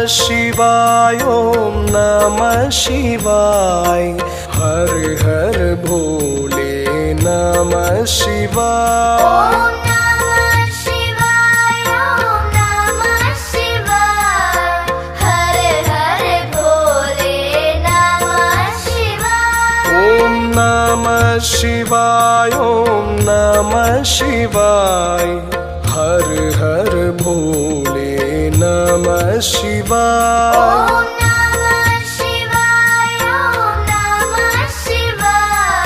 शिवाय ओम नमः शिवाय। हर हर भोले नमः शिवाय। ओम नमः शिवाय ओम नमः शिवाय। हर हर भोले नमः शिवाय। ओम नमः शिवाय ओम नमः शिवाय। हर हर भोले नमः शिवाय। ओम नमः शिवाय ओम नमः शिवाय।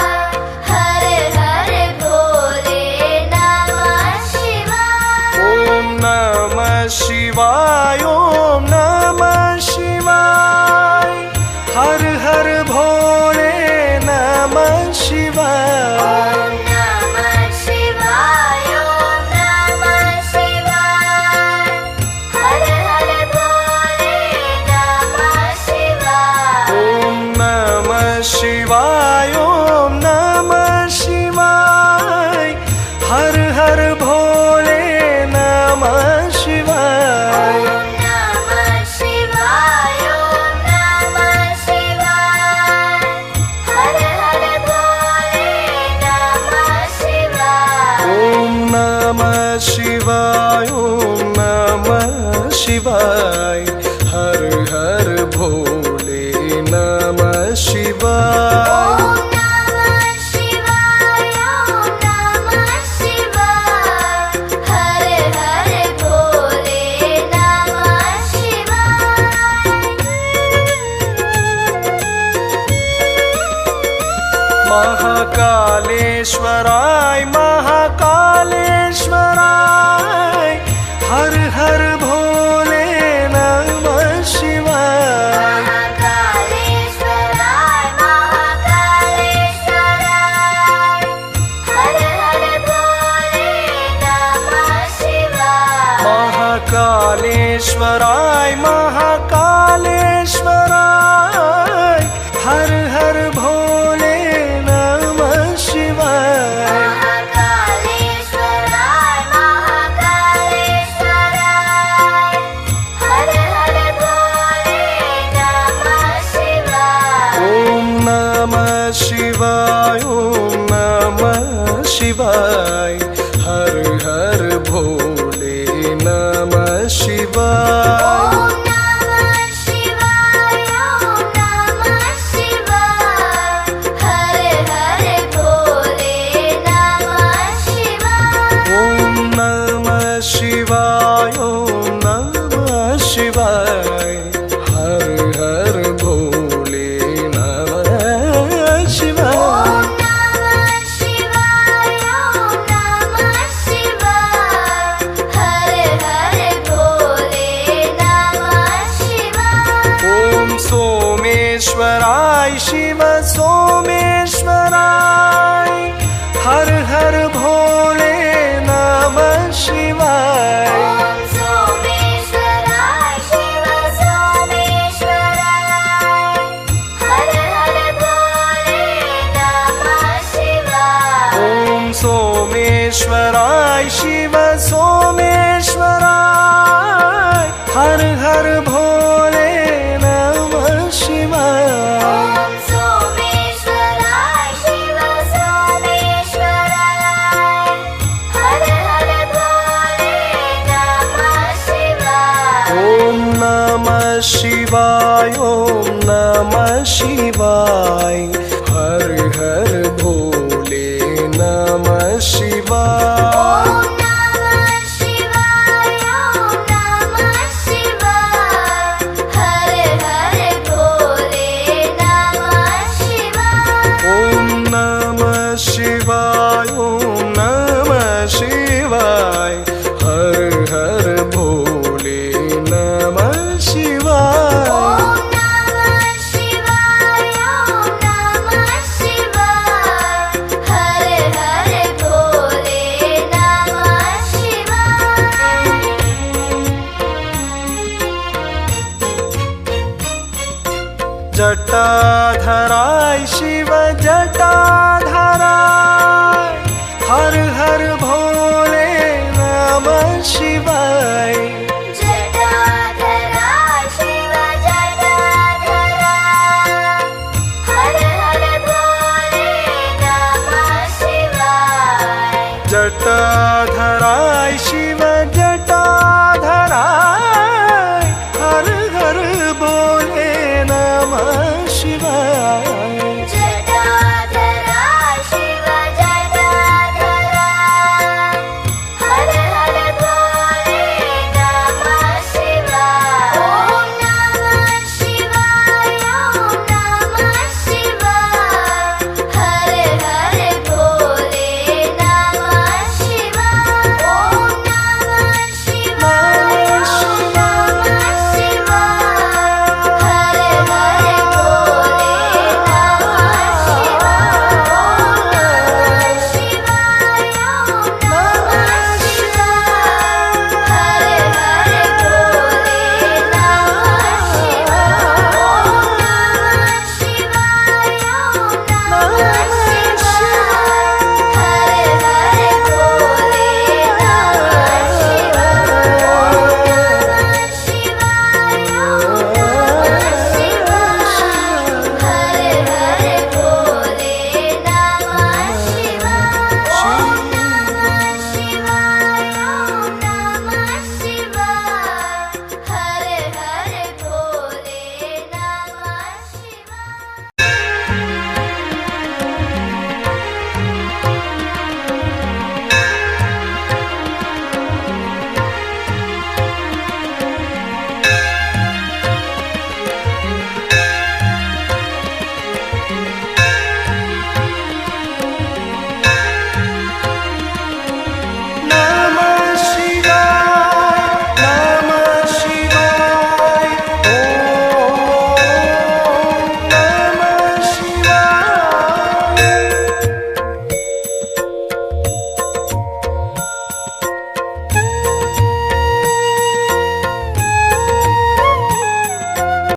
हर हर भोले नमः शिवाय। ओम नमः शिवाय ओम नमः शिवाय। हर हर भोले नमः शिवाय। ओम नमः शिवाय ओम नमः शिवाय। हर हर भोले नमः शिवाय। ओम नमः शिवाय ओम नमः शिवाय। हर हर भोले नमः शिवाय। ओम नमः शिवाय ओम नमः शिवाय। हर हर भोले नमः शिवाय। ओम नमः शिवाय ओम नमः शिवाय। हर हर भोले नमः शिवाय। ओम नमः शिवाय ओम नमः शिवाय। हर हर भोले नमः शिवाय। महाकालेश्वराय महाकालेश्वराय। हर हर भोले नमः शिवाय। महाकालेश्वराय महाकालेश्वराय। हर हर भोले नमः शिवाय। महाकालेश्वराय महाकालेश्वराय। हर हर भोले नमः शिवाय। महाकालेश्वराय महाकालेश्वराय। हर हर भोले नमः शिवाय। ओम नमः शिवाय ओम नमः शिवाय। हर हर भोले नमः शिवाय। ओम नमः शिवाय ओम नमः शिवाय। हर हर भोले नमः शिवाय। ओम नमः शिवाय ओम नमः शिवाय। हर हर भोले नमः शिवाय। ओम नमः शिवाय ओम नमः शिवाय। हर हर भोले नमः शिवाय। ओम सोमेश्वराय शिव सोमेश्वराय। हर हर भोले नमः शिवाय। ओम सोमेश्वराय शिव सोमेश्वराय। हर हर भोले नमः शिवाय। ओम सोमेश्वराय शिव सोमेश्वराय। हर हर भोले नमः शिवाय। ओम सोमेश्वराय शिव सोमेश्वराय। हर हर भोले नमः शिवाय। ओम नमः शिवाय ओम नमः शिवाय। हर हर भोले नमः शिवाय। ओम नमः शिवाय ओम नमः शिवाय। हर हर भोले नमः शिवाय। ओम नमः शिवाय ओम नमः शिवाय। हर हर भोले नमः शिवाय। ओम नमः शिवाय ओम नमः शिवाय। हर हर भोले नमः शिवाय। जटाधराय शिव जटाधराय। हर हर भोले नमः शिवाय।